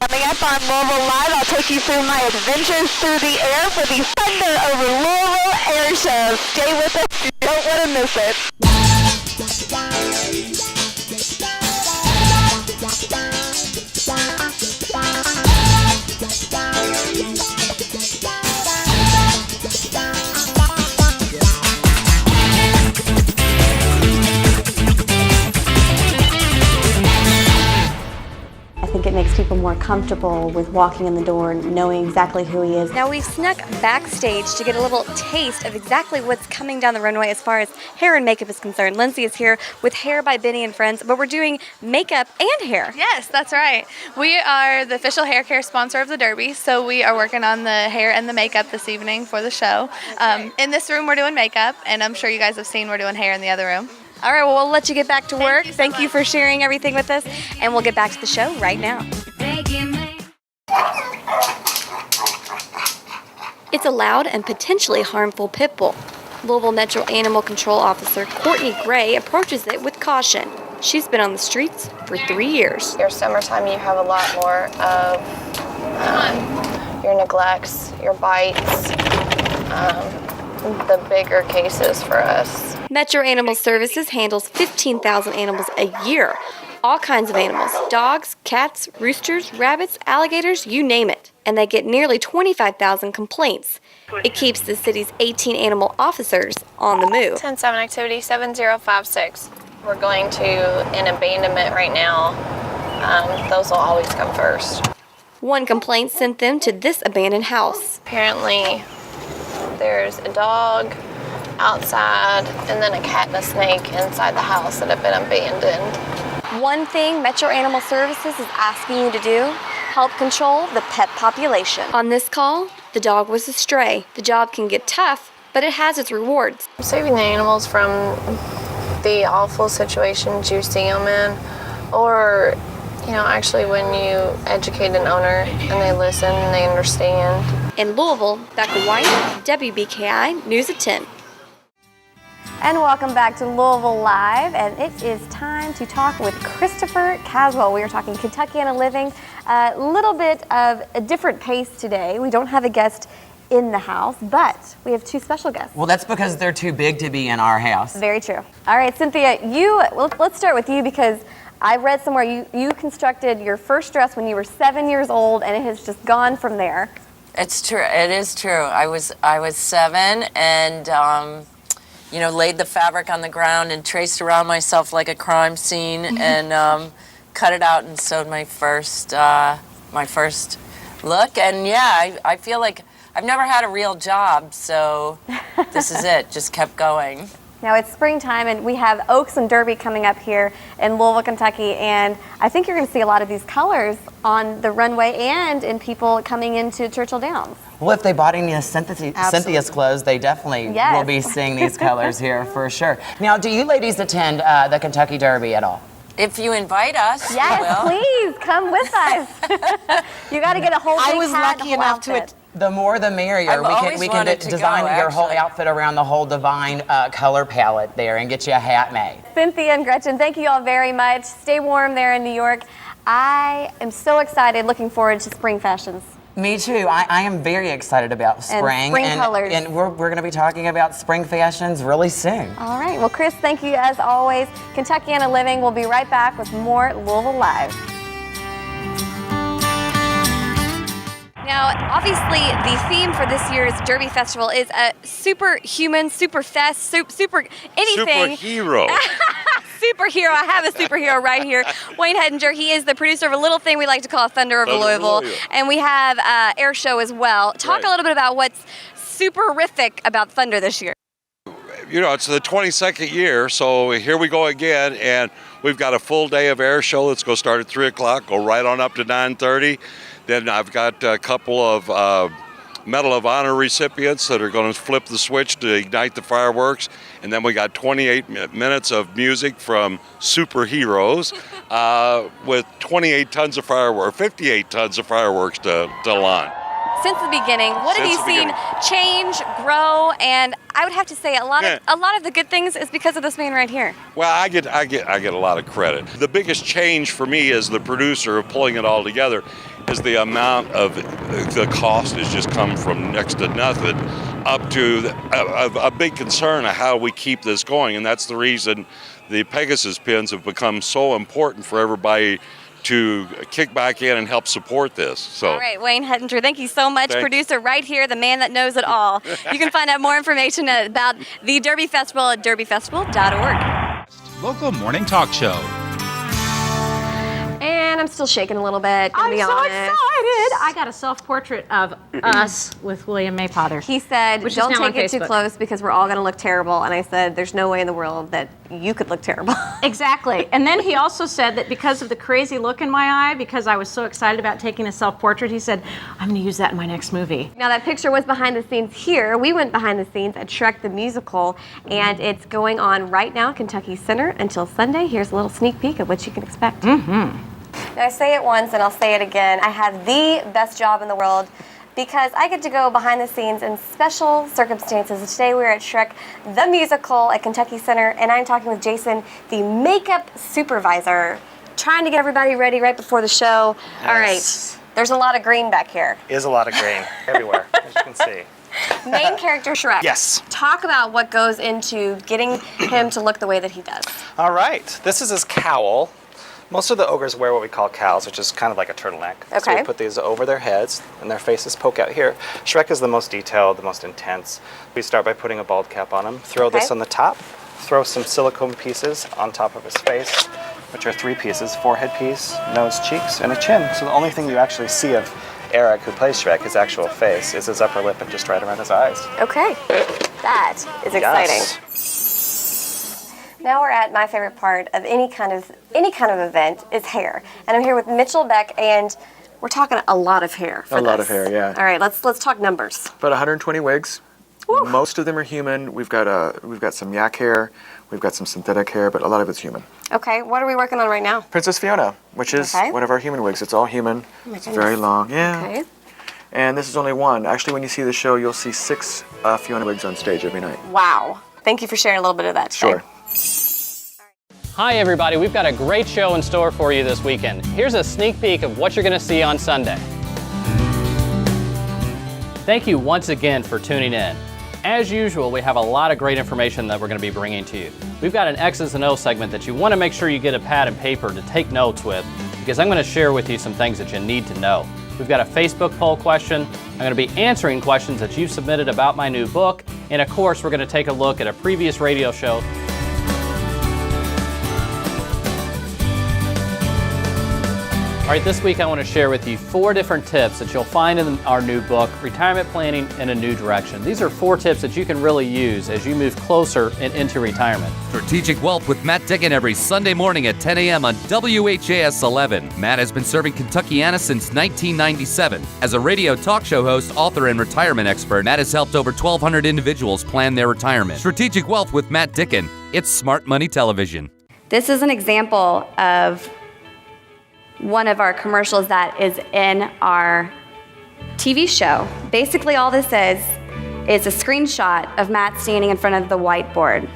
Coming up on Louisville Live, I'll take you through my adventures through the air for the Thunder Over Louisville Air Show. Stay with us, you don't want to miss it. I think it makes people more comfortable with walking in the door and knowing exactly who he is. Now we've snuck backstage to get a little taste of exactly what's coming down the runway as far as hair and makeup is concerned. Lindsay is here with Hair by Benny and Friends, but we're doing makeup and hair. Yes, that's right. We are the official hair care sponsor of the Derby, so we are working on the hair and the makeup this evening for the show. In this room we're doing makeup, and I'm sure you guys have seen we're doing hair in the other room. All right, well, we'll let you get back to work. Thank you much. for sharing everything with us, and we'll get back to the show right now. It's a loud and potentially harmful pit bull. Louisville Metro Animal Control Officer Courtney Gray approaches it with caution. She's been on the streets for 3 years. Your summertime, you have a lot more of your neglects, your bites, the bigger cases for us. Metro Animal Services handles 15,000 animals a year. All kinds of animals, dogs, cats, roosters, rabbits, alligators, you name it. And they get nearly 25,000 complaints. It keeps the city's 18 animal officers on the move. 10-7 activity 7056. We're going to an abandonment right now. Those will always come first. One complaint sent them to this abandoned house. Apparently, there's a dog outside and then a cat and a snake inside the house that have been abandoned. One thing Metro Animal Services is asking you to do, help control the pet population. On this call, the dog was a stray. The job can get tough, but it has its rewards. Saving the animals from the awful situations you see them in, or, actually when you educate an owner and they listen and they understand. In Louisville, Becca White, WBKI News at 10. And welcome back to Louisville Live, and it is time to talk with Christopher Caswell. We are talking Kentuckiana living, a little bit of a different pace today. We don't have a guest in the house, but we have two special guests. Well, that's because they're too big to be in our house. Very true. All right, Cynthia, let's start with you because I read somewhere you constructed your first dress when you were 7 years old, and it has just gone from there. It's true. It is true. I was 7 and laid the fabric on the ground and traced around myself like a crime scene and cut it out and sewed my first look. And yeah, I feel like I've never had a real job, so this is it. Just kept going. Now it's springtime and we have Oaks and Derby coming up here in Louisville, Kentucky, and I think you're going to see a lot of these colors on the runway and in people coming into Churchill Downs. Well, if they bought any of Cynthia's clothes, they definitely will be seeing these colors here for sure. Now, do you ladies attend the Kentucky Derby at all? If you invite us, yes, we will. Please come with us. You got to get a whole big I was hat, lucky a whole enough outfit. The more the merrier. We can design your whole outfit around the whole divine color palette there and get you a hat made. Cynthia and Gretchen, thank you all very much. Stay warm there in New York. I am so excited, looking forward to spring fashions. Me too. I am very excited about spring. And spring colors. And we're going to be talking about spring fashions really soon. All right. Well, Chris, thank you as always. Kentuckiana Living. We'll be right back with more Louisville Live. Now, obviously, the theme for this year's Derby Festival is a superhuman, super fast, super anything. Superhero. Superhero. I have a superhero right here. Wayne Hedinger, he is the producer of a little thing we like to call Thunder Over Louisville. And we have Air Show as well. Talk a little bit about what's superific about Thunder this year. It's the 22nd year, so here we go again, and we've got a full day of Air Show. Let's go start at 3 o'clock, go right on up to 9:30. Then I've got a couple of Medal of Honor recipients that are going to flip the switch to ignite the fireworks. And then we got 28 minutes of music from superheroes with 28 tons of fireworks, 58 tons of fireworks to launch. Since the beginning, what have you seen change, grow, and I would have to say a lot of the good things is because of this man right here. Well, I get a lot of credit. The biggest change for me as the producer of pulling it all together is the amount of the cost has just come from next to nothing up to a big concern of how we keep this going, and that's the reason the Pegasus pins have become so important for everybody to kick back in and help support this. So. All right, Wayne Hettinger, thank you so much, producer right here, the man that knows it all. You can find out more information about the Derby Festival at derbyfestival.org. Local morning talk show. And I'm still shaking a little bit, to be honest. I'm so excited. I got a self-portrait of us with William Maypother. He said, don't take it too close because we're all going to look terrible. And I said, there's no way in the world that you could look terrible. Exactly. And then he also said that because of the crazy look in my eye, because I was so excited about taking a self-portrait, he said, I'm going to use that in my next movie. Now, that picture was behind the scenes here. We went behind the scenes at Shrek the Musical, and it's going on right now, Kentucky Center, until Sunday. Here's a little sneak peek of what you can expect. Mm-hmm. Now, I say it once and I'll say it again. I have the best job in the world because I get to go behind the scenes in special circumstances. Today we're at Shrek the Musical at Kentucky Center, and I'm talking with Jason, the makeup supervisor, trying to get everybody ready right before the show. Yes. All right, there's a lot of green back here. Is a lot of green everywhere, as you can see. Main character Shrek. Yes. Talk about what goes into getting him to look the way that he does. All right, this is his cowl. Most of the ogres wear what we call cowls, which is kind of like a turtleneck. Okay. So we put these over their heads, and their faces poke out here. Shrek is the most detailed, the most intense. We start by putting a bald cap on him, throw this on the top, throw some silicone pieces on top of his face, which are 3 pieces, forehead piece, nose, cheeks, and a chin. So the only thing you actually see of Eric, who plays Shrek, his actual face, is his upper lip and just right around his eyes. Okay, that is exciting. Yes. Now we're at my favorite part of any kind of event is hair, and I'm here with Mitchell Beck, and we're talking a lot of hair for this. A lot of hair, yeah. All right, let's talk numbers. About 120 wigs. Woo. Most of them are human. We've got some yak hair, we've got some synthetic hair, but a lot of it's human. Okay, what are we working on right now? Princess Fiona, which is one of our human wigs. It's all human. Oh my it's very long, yeah. Okay. And this is only one. Actually, when you see the show, you'll see 6 Fiona wigs on stage every night. Wow. Thank you for sharing a little bit of that today. Sure. Hi everybody, we've got a great show in store for you this weekend. Here's a sneak peek of what you're going to see on Sunday. Thank you once again for tuning in. As usual, we have a lot of great information that we're going to be bringing to you. We've got an X's and O's segment that you want to make sure you get a pad and paper to take notes with, because I'm going to share with you some things that you need to know. We've got a Facebook poll question. I'm going to be answering questions that you've submitted about my new book, and of course, we're going to take a look at a previous radio show. All right, this week I want to share with you 4 different tips that you'll find in our new book, Retirement Planning in a New Direction. These are 4 tips that you can really use as you move closer and into retirement. Strategic Wealth with Matt Dickin every Sunday morning at 10 a.m. on WHAS 11. Matt has been serving Kentuckiana since 1997. As a radio talk show host, author, and retirement expert, Matt has helped over 1,200 individuals plan their retirement. Strategic Wealth with Matt Dickin. It's Smart Money Television. This is an example of one of our commercials that is in our TV show. Basically, all this is a screenshot of Matt standing in front of the whiteboard.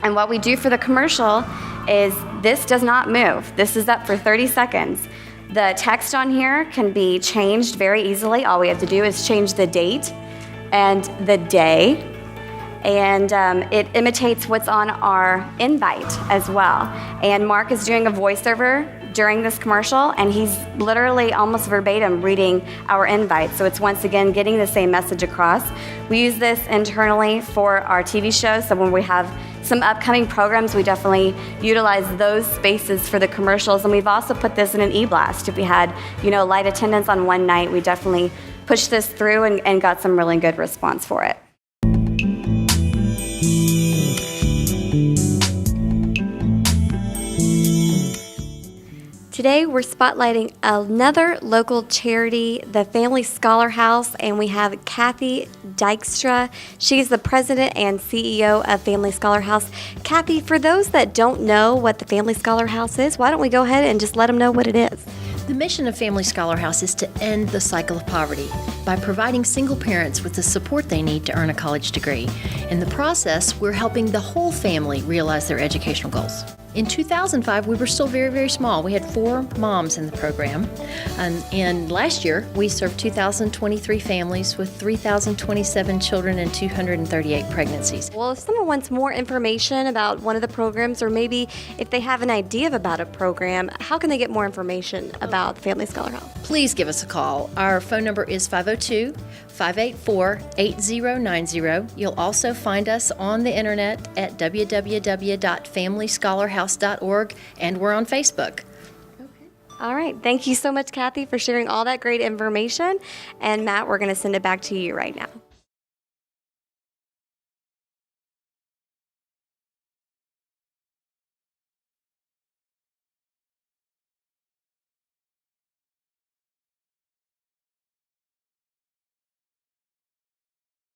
And what we do for the commercial is this does not move. This is up for 30 seconds. The text on here can be changed very easily. All we have to do is change the date and the day. And it imitates what's on our invite as well. And Mark is doing a voiceover during this commercial, and he's literally almost verbatim reading our invite. So it's once again getting the same message across. We use this internally for our TV shows, so when we have some upcoming programs, we definitely utilize those spaces for the commercials. And we've also put this in an e-blast. If we had, light attendance on one night, we definitely pushed this through and got some really good response for it. Today we're spotlighting another local charity, the Family Scholar House, and we have Kathy Dykstra. She's the president and CEO of Family Scholar House. Kathy, for those that don't know what the Family Scholar House is, why don't we go ahead and just let them know what it is? The The mission of Family Scholar House is to end the cycle of poverty by providing single parents with the support they need to earn a college degree. In the process, we're helping the whole family realize their educational goals. In 2005, we were still very, very small. We had 4 moms in the program. And last year, we served 2,023 families with 3,027 children and 238 pregnancies. Well, if someone wants more information about one of the programs, or maybe if they have an idea about a program, how can they get more information about Family Scholar House? Please give us a call. Our phone number is 502-584-8090. You'll also find us on the internet at www.familyscholarhouse.org, and we're on Facebook. All right. Thank you so much, Kathy, for sharing all that great information. And Matt, we're going to send it back to you right now.